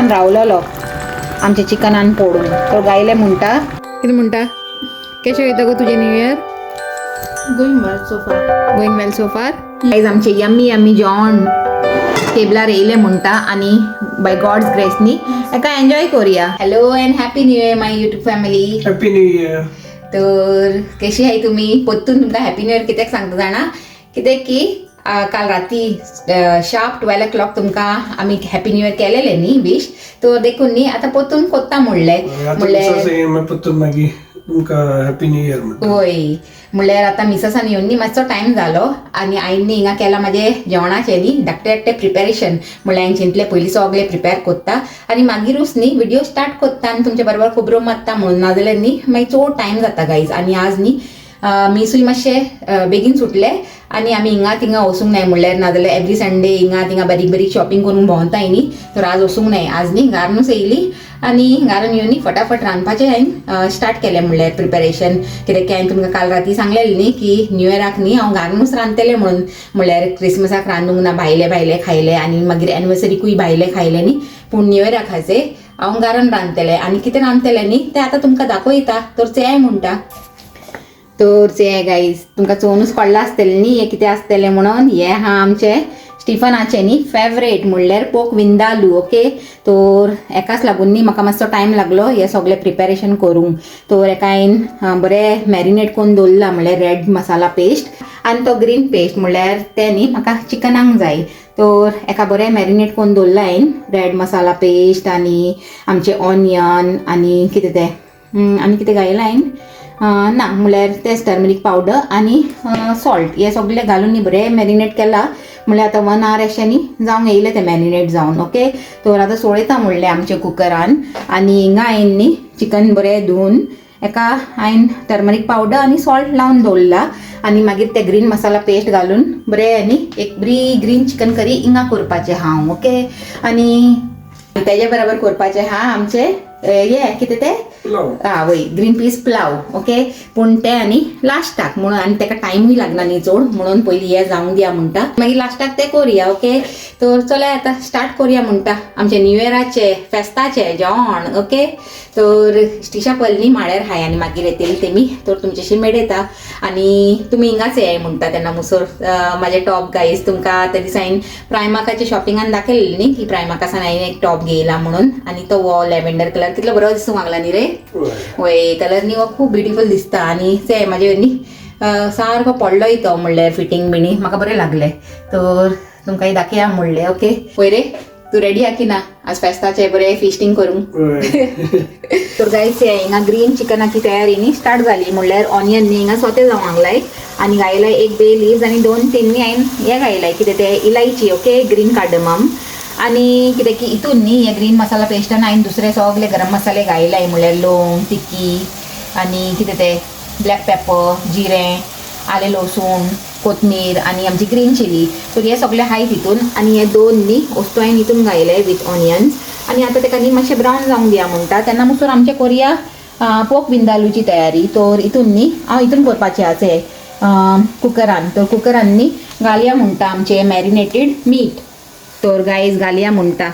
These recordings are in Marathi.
चिकन रावलेलो आमचे चिकनान पडून तो गायले म्हणटा कितें म्हणटा कशें वयता गो तुजें new year going well so फार गायज आमचे यम्मी जेवण टेबलार येयले म्हणटा आणि बाय गॉड्स ग्रेसनी एका एन्जॉय करूया. Hello and happy new year my YouTube family. Happy new year. तर कशी आहे तुम्ही? पोत्तून तुमकां हॅपी न्यू इयर कित्याक सांगता जाणा कित्याक की काल राती शार्प 12 o'clock तुमकां आमी हॅपी न्यू इयर केलेले न्ही विश. तो देखून न्ही आतां पोत्तून कोत्ता म्हणलें पोत्तून मागीर तुमकां हॅपी न्यू इयर म्हणटा. होय म्हणल्यार आतां मिसेसान येवन न्ही मातसो टायम जालो आनी हांवें न्ही हिंगा केला म्हाजे जेवणाचें न्ही धाकटें प्रिपेरेशन म्हणल्यार हांवें चिंतलें पयलीं सगळें प्रिपेर कोत्ता आनी मागीरूच न्ही व्हिडिओ स्टार्ट कोत्ता आनी तुमचे बरोबर खबरो मारता म्हणून नाजाल्यार न्ही मागीर चड टायम जाता गायज. आनी आज न्ही मिसूय मातशें बेगीन सुटले आनी आमी हिंगा थिंगा वचूंक नाय म्हणल्यार नाजाल्यार एवरी संडे हिंगा थिंगा बारीक शॉपिंग करून भोंवताय न्ही तर आज वचूंक नाय. आज न्ही घारानूच येयली आनी घारान येवन न्ही फटाफट रांदपाचें हांवें स्टार्ट केलें म्हणल्यार प्रिपेरेशन कित्याक की हांवें तुमकां काल राती सांगलेलें न्ही की न्यू इयराक न्ही हांव घारानूच रांदतलें म्हणून म्हणल्यार क्रिसमसाक रांदूंक ना भायले खायले आनी मागीर एनिवर्सरीकूय भायले खायले न्ही पूण न्यू इयराक हाचे हांव घारान रांदतलें आनी कितें रांदतलें न्ही तें आतां तुमकां दाखयता. तर चेय म्हणटा तर चेय गायज तुमकां चोवनूच कळ्ळां आसतलें न्ही हें कितें आसतलें म्हणून. हें हा आमचें स्टिफनाचें न्ही फेवरेट म्हणल्यार पोक विंदालू. ओके तर एकाच लागून न्ही म्हाका मातसो टायम लागलो हें सगळें प्रिपेरेशन करूंक. तर एका हांवें बरें मॅरिनेट करून दवरला म्हणल्यार रेड मसाला पेस्ट आनी तो ग्रीन पेस्ट म्हणल्यार तें न्ही म्हाका चिकनाक जाय. तर एका बरें मॅरिनेट करून दवरला हांवें रेड मसाला पेस्ट आनी आमचें ऑनियन आनी कितें तें आनी कितें घायलां हांवें ना म्हणल्यार तेच टर्मरीक पावडर आनी सॉल्ट हे सगळें घालून न्ही बरें मॅरिनेट केला म्हणल्यार आतां 1 hour अशें न्ही जावंक येयलें तें मॅरिनेट जावन. ओके तर आतां सोळयता म्हणलें आमच्या कुकरान आनी हिंगा हांवें न्ही चिकन बरें धुवन एका हांवें टर्मरीक पावडर आनी सॉल्ट लावन दवरला आनी मागीर ते ग्रीन मसाला पेस्ट घालून बरें न्ही एक बरी ग्रीन चिकन करी हिंगा करपाचें हांव. ओके आनी तेजे बरोबर करपाचें हा आमचें हे कितें तें वय ग्रीन पीस पुलाव. ओके पूण तें आनी लास्टाक म्हणून आनी तेका टायमूय लागना न्ही चड म्हणून पयलीं हें जावंक दिया म्हणटा मागीर लास्टाक तें करुया. ओके तर चला आतां स्टार्ट करुया म्हणटा आमचें न्यू इयराचें फेस्ताचें जेवण. ओके तर स्टिशा पयलीं माळ्यार हाय आनी मागीर येतली तेमी तर तुमचेशी मेळयता आनी तुमी हिंगाच येयाय म्हणटा तेन्ना मुसोर म्हाजे टॉप गायज तुमकां त्या दिसा हांवें प्रायमाकाचे शॉपिंगान दाखयलेली न्ही की प्रायमाकासान हांवें एक टॉप घेयला म्हणून आनी तो वो लॅव्हेंडर कलर कितलो बरो दिसूंक लागला न्ही रे. वय कलर न्ही वो खूब ब्युटिफूल दिसता आनी ते म्हाजे न्ही सारको पडलोय तो म्हणल्यार फिटींग बिणी म्हाका बरें लागलें तर तुमकां दाखया म्हणलें. ओके पळय रे तूं रेडी हा की ना आज फेस्ताचें बरें फिस्टिंग करूंक. तर गायज हिंगा ग्रीन चिकनाची तयारी न्ही स्टार्ट जाली म्हणल्यार ऑनियन न्ही हिंगा सोते जावंक लागलाय आनी घायलाय एक बे लीव्स आनी 2-3 न्ही हांवें हें घायलाय कितें तें इलायची. ओके ग्रीन कार्डमम आनी कितें की हितून न्ही हे ग्रीन मसाला पेस्टान हांवें दुसरे सगळे गरम मसाले घायलाय म्हणल्यार लवंग तिकी आनी कितें तें ब्लॅक पेपर जिरें आलें लसूण कोथमीर आनी आमची ग्रीन चिली. सो हे सगळें हाय हितून आनी हे 2 न्ही वस्तू हांवें हितून घायले विथ ऑनियन्स आनी आतां तेका न्ही मातशें ब्रावन जावंक दिया म्हणटा तेन्ना मुसूर आमचें करुया पोक विंदालूची तयारी. तर हितून न्ही हांव हितून करपाचें आसे कुकरान. तर कुकरान न्ही घालया म्हणटा आमचें मॅरिनेटेड मीठ. तर गायज घालया म्हणटा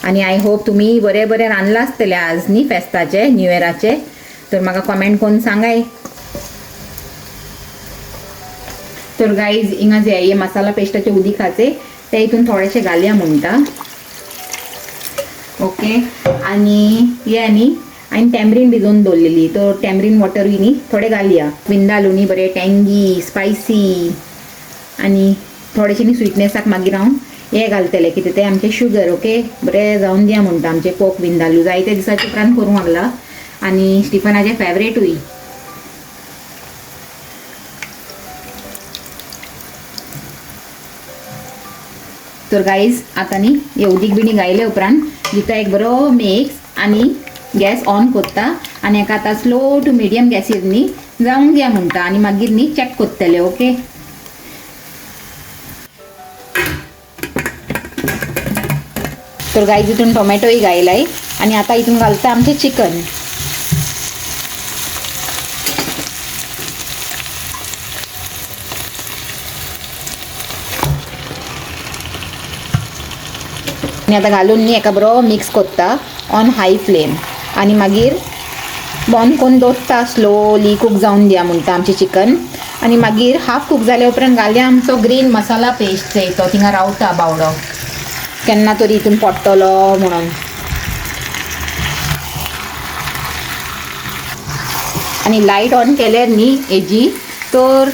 आनी आय होप तुमी बरें रांदला आसतलें आज न्ही फेस्ताचे न्यू इयराचे. तर म्हाका कमेंट करून सांगाय. तर गायज हिंगा जे हे मसाला पेस्टाचे उदीकाचे ते हितून थोडेशे घालया म्हणटा. ओके आनी हे न्ही हांवें टॅमरीन भिजोवन दवरलेली तर टॅमरीन वॉटरूय न्ही थोडे घालया. विंदालू न्ही बरें टँगी स्पायसी आनी थोडेशें न्ही स्वीटनेसाक मागीर हांव हे घालतलें कितें तें आमचें शुगर. ओके बरें जावन दिया म्हणटा आमचें पोक विंदालू जायते दिसाचे उपरांत करूंक लागला आनी स्टिफनाचें फेवरेटूय. तर गायज आतां न्ही हे उदीक बिणी घायले उपरांत दिता एक बरो मिक्स आनी गॅस ऑन कोत्ता आनी हेका आतां स्लो टू मिडियम गॅसीर न्ही जावंक दिया म्हणटा आनी मागीर न्ही चॅक कोत्तले. ओके तर गायज हितून टोमॅटोय घायलाय आनी आतां हितून घालता आमचें चिकन. आनी आतां घालून न्ही एका बरो मिक्स कोत्ता ऑन हाय फ्लेम आनी मागीर बंद करून दवरता स्लोली कूक जावन दिया म्हणटा आमचें चिकन आनी मागीर हाफ कूक जाल्या उपरांत घालया आमचो ग्रीन मसाला पेस्ट जाय तो थिंगा रावता बावडो केन्ना तरी हितून पडटलो म्हणून आनी लायट ऑन केल्यार न्ही हेजी तर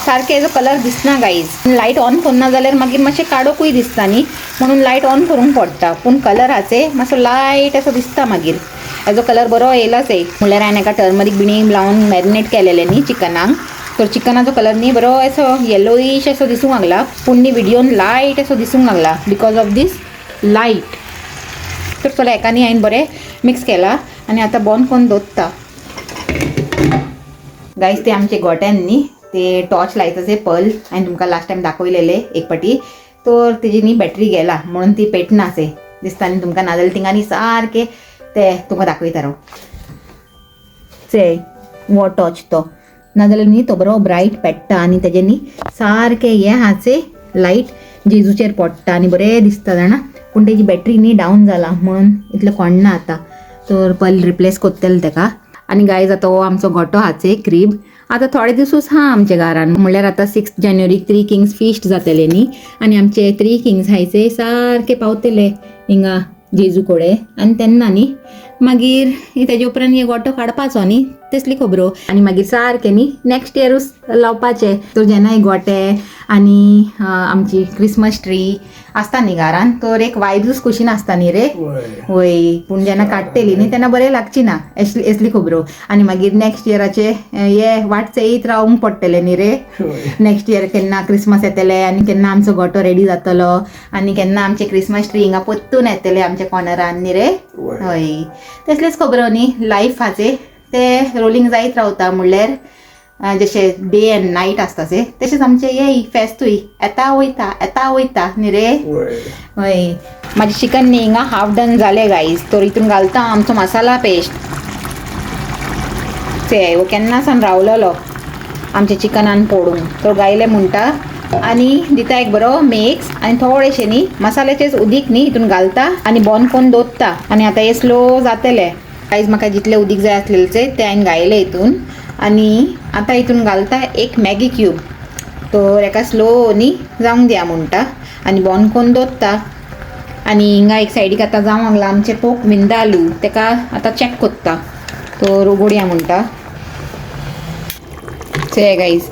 सारकें हेजो कलर दिसना गायज लायट ऑन करना जाल्यार मागीर मातशें काडोकूय दिसता न्ही म्हणून लायट ऑन करूंक पडटा पूण कलराचे मातसो लायट असो दिसता मागीर हेजो कलर बरो येयलाच आहे म्हणल्यार हांवें एका टर्मरीक बिणी लावन मॅरिनेट केलेलें न्ही चिकनाक तर चिकनाचो कलर न्ही बरो असो येलोईश असो दिसूंक लागला पूण न्ही व्हिडियोन लायट असो दिसूंक लागला बिकॉज ऑफ दीस लायट तर चला एका न्ही हांवें बरें मिक्स केला आनी आतां बंद करून दवरता गायज ते आमचे गोट्यान न्ही ते टॉर्च लायताचे पल हांवें तुमकां लास्ट टायम दाखयलेले एक पाटी तर तेजी न्ही बॅटरी गेला म्हणून ती पेटनाचे दिसता न्ही तुमकां नाजाल्यार थिंगा न्ही सारके ते तुमकां दाखयता राव ते वो टॉर्च तो नाजाल्यार न्ही तो बरो ब्रायट पेट्टा आनी तेजे न्ही सारके हे हाचे लायट जेजूचेर पडटा आनी बरें दिसता जाणा पूण तेजी बॅटरी न्ही डावन जाला म्हणून इतलें कोणना आतां तर पयल रिप्लेस कोत्तेलें तेका आनी गायज आतां हो आमचो गोठो हाचे क्रीब आतां थोडे दिसूच हा आमच्या घरान म्हणल्यार आतां 6 जानेवारीक 3 किंग्स फिस्ट जातले न्ही आनी आमचे 3 किंग्स हायचे सारके पावतले हिंगा जेजू कोडे आनी तेन्ना न्ही मागीर तेजे उपरांत हे गोठो काडपाचो न्ही तसली खबरो आनी मागीर सारके न्ही नेक्स्ट इयरूच लावपाचे तर जेन्ना हे गोटे आनी आमची क्रिसमस ट्री आसता न्ही घरान तर एक वायबूच कशी नासता न्ही रे वय पूण जेन्ना काडटली न्ही तेन्ना बरें लागची ना असली खबरो आनी मागीर नेक्स्ट इयराचे हे वाट चयत रावंक पडटले न्ही रे नेक्स्ट इयर केन्ना क्रिसमस येतले आनी केन्ना आमचो गोठो रेडी जातलो आनी केन्ना आमचे क्रिसमस ट्री हिंगा पोत्तून येतले आमच्या कॉर्नरान न्ही रे हय तसलेच खबरो न्ही लायफ हाचे ते रोलिंग जायत रावता म्हणल्यार जशे डे एंड नायट आसताचे तशेंच आमचे हे फेस्तूय येता वयता न्ही रे हय म्हाजें चिकन न्ही हिंगा हाफ डन जालें गायज तर हितून घालता आमचो मसाला पेस्ट ते वो केन्ना सावन रावलेलो आमच्या चिकनान पडून तो गायले म्हणटा आनी दिता एक बरो मिक्स आनी थोडेशें न्ही मसाल्याचेच उदीक न्ही हितून घालता आनी बंद करून दवरता आनी आतां हे स्लो जातले गायज म्हाका जितले उदीक जाय आसलेले ते हांवें घायले हितून आनी आतां हितून घालता एक मॅगी क्यूब तर एका स्लो न्ही जावंक दिया म्हणटा आनी बंद करून दवरता आनी हिंगा एक सायडीक आतां जावंक लागला आमचे पोक विंदालू तेका आतां चॅक कोत्ता तर उगडया म्हणटा चल गायज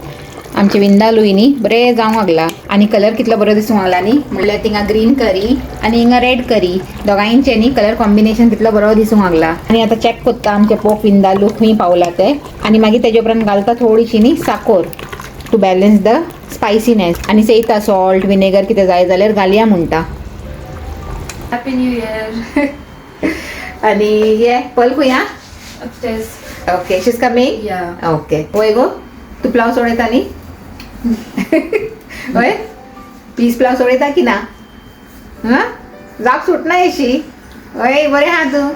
आमचे विंदालूय न्ही बरें जावंक लागला आनी कलर कितलो बरो दिसूंक लागला न्ही म्हणल्यार थिंगा ग्रीन करी आनी हिंगा रेड करी दोगांयचे न्ही कलर कॉम्बिनेशन कितलो बरो दिसूंक लागला आनी आतां चॅक कोत्ता आमचे पोक विंदालू खंय पावला ते आनी मागीर तेजे उपरांत घालता थोडीशी न्ही साखर टू बॅलन्स द स्पायसीनेस आनी चयता सॉल्ट विनेगर कितें जाय जाल्यार घालया म्हणटा हॅपी न्यू इयर आनी हे पल खंय आं अपस्टेअर्स ओके शीज कमिंग या ओके वय गो तू प्लाव सोडयता न्ही हय पीस प्लाव सोडयता की ना हां जाप सुटना अशी हय बरें आहा तूं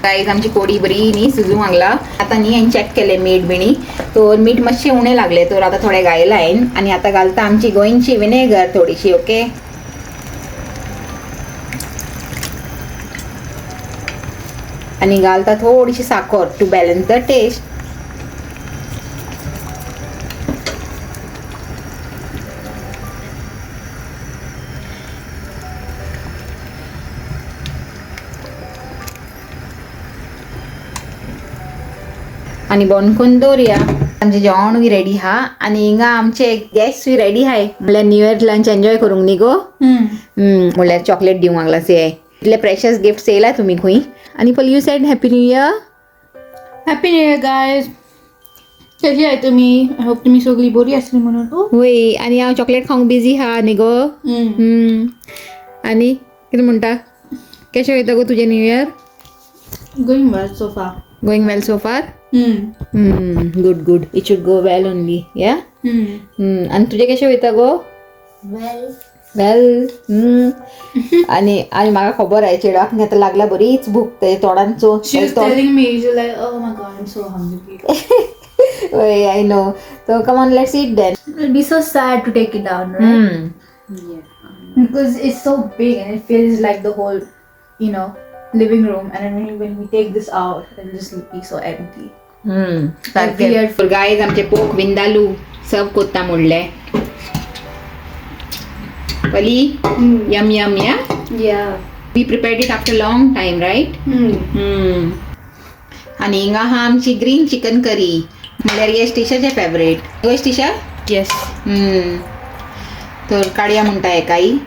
गायज आमची कोडी बरी न्ही सुजूंक लागला आतां न्ही हांवें चॅक केलें मीठ बिणी तर मीठ मातशें उणें लागलें तर आतां थोडें घायला हांवें आनी आतां घालता आमची गोंयची विनेगर थोडीशी ओके आनी घालता थोडीशी साखर टू बॅलन्स द टेस्ट आनी बंद करून दवरया आमचें जेवणूय रेडी हा आनी हिंगा आमचे गॅस्टूय रेडी हाय म्हणल्यार न्यू इयर लंच एन्जॉय करूंक न्ही गो म्हणल्यार चॉकलेट दिवंक लागला से इतले प्रेशस गिफ्ट्स येयला तुमी खंय आनी पल you sed happy new year happy new year guys कशी आहे तुम्ही आय होप तुम्ही सगळी बरी आसली म्हणून वय आनी हांव चॉकलेट खावंक बिजी हा न्ही गो आनी कितें म्हणटा कशें वयता गो तुजें new year going well so फार गोईंग वेल सो फार good it should go well only या आनी तुजें कशें वयता गो वेल आनी म्हाका खबर आहा चेडवाक आतां लागला बरीच भूक ते तोंडान She was telling me, she's like, oh my god, I'm so hungry. वय I know so come on let's eat then It'll be so sad to take it down, right? Yeah. because it's so big and it feels like the whole, you know, living room. And then when we take this out, it'll just be so empty. सारखे गाईज आमचे पोक विंदालू सब कोत्ता मोडले पली यम यम या Yeah. We prepared it after long time right आणि हिंगा हा आमची ग्रीन चिकन करी म्हळ्यार येश टिशाचे फेवरेट येश टिशा Yes. तर काडया म्हणटा एकाई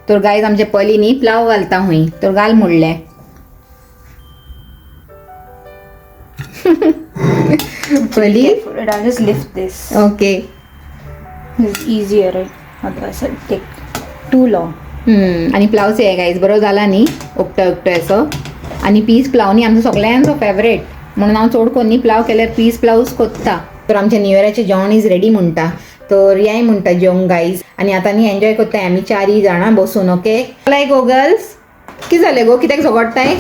तर गायज आमचे पलीनी प्लाव घालता हुई तर घाल मोडले पली Careful, and I'll just lift this. Okay It's easier, right? Otherwise, it'll take too long. आणि प्लावचे आहे गायज बरो जाला न्ही उकटो उकटो असो आणि पीस प्लाव न्ही आमचो सगळ्यांचो फेवरेट म्हणून हांव चड कोन्नी प्लाव केल्यार पीस प्लावच कोत्ता तर आमचे न्यू इयराचें जेवण इज रेडी म्हणटा तर याय म्हणटा जेवंक गायज आणि आतां न्ही एन्जॉय कोत्ताय आमी 4 जाणां बसून ओके लायक गो गर्ल्स कितें जालें गो कित्याक झगडटाय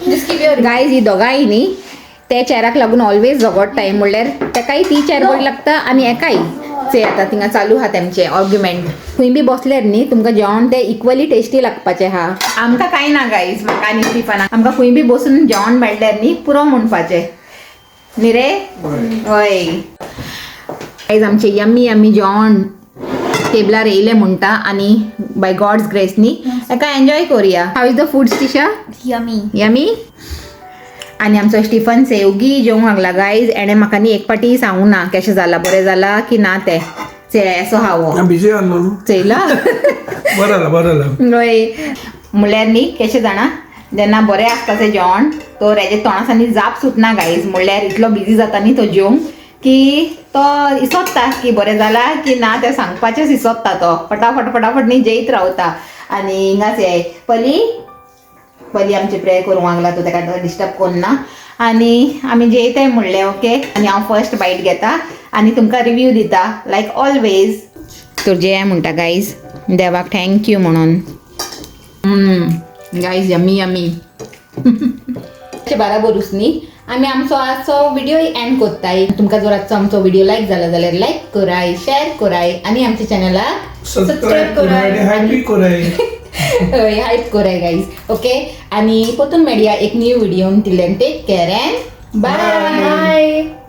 Just keep your गायज ही दोगांय न्ही ते चॅराक लागून ऑलवेज झगडटाय म्हणल्यार तेकाय ती चॅर बरी लागता आनी एकाय चे आतां थिंगा चालू आहा तेमचे आर्ग्युमेंट खंय बी बसल्यार न्ही तुमकां जेवण ते इक्वली टेस्टी लागपाचें आहा आमकां कांय ना गायज म्हाका आनी स्टिफाना आमकां खंय बी बसून जेवण मेळल्यार न्ही पुरो म्हणपाचें न्ही रे हय गायज आमचें यम्मी यम्मी जेवण टेबलार येयलें म्हणटा आनी बाय गॉड्स ग्रेस न्ही एका एन्जॉय करुया हाव इज द फूड स्टिशा yummy. यमी आणि आमचो स्टिफन सेवगी जेवंक लागला गायज एणे म्हाका न्ही एक पाटी सांगूं ना कशें जाला बरें जाला की ना ते असो हावो हांव बिजी आहलो न्हू चयला बरं जालां हय म्हणल्यार न्ही कशें जाणा जेन्ना बरें आसता तें जेवण तो हेजे तोंडासांनी जाप सुटना गायज म्हणल्यार इतलो बिजी जाता न्ही तो जेवंक की तो इसोत्ता की बरें जाला की ना तें सांगपाचेंच इसोत्ता तो फटाफट न्ही जेयत रावता आनी हिंगाच हे पली आमचे प्रेयर करूंक लागला तो तेका डिस्टर्ब कोन्ना आनी आमी जेयताय म्हणलें ओके आनी हांव फर्स्ट बायट घेता आनी तुमकां रिव्यू दिता लायक ऑलवेज तर जे म्हणटा गायज देवाक थँक्यू म्हणून गायज यम्मी यम्मी बराबरूच न्ही आमी आमचो आजचो व्हिडिओ एंड कोत्ताय तुमकां जर आजचो आमचो व्हिडिओ लायक जाला जाल्यार लायक कराय शेअर कराय आनी आमच्या चॅनलाक सबस्क्राईब कराय आणि हॅपी कराय हायप कराय गाईज ओके आणि परतून मेळया एक new video till then take care and bye Bye.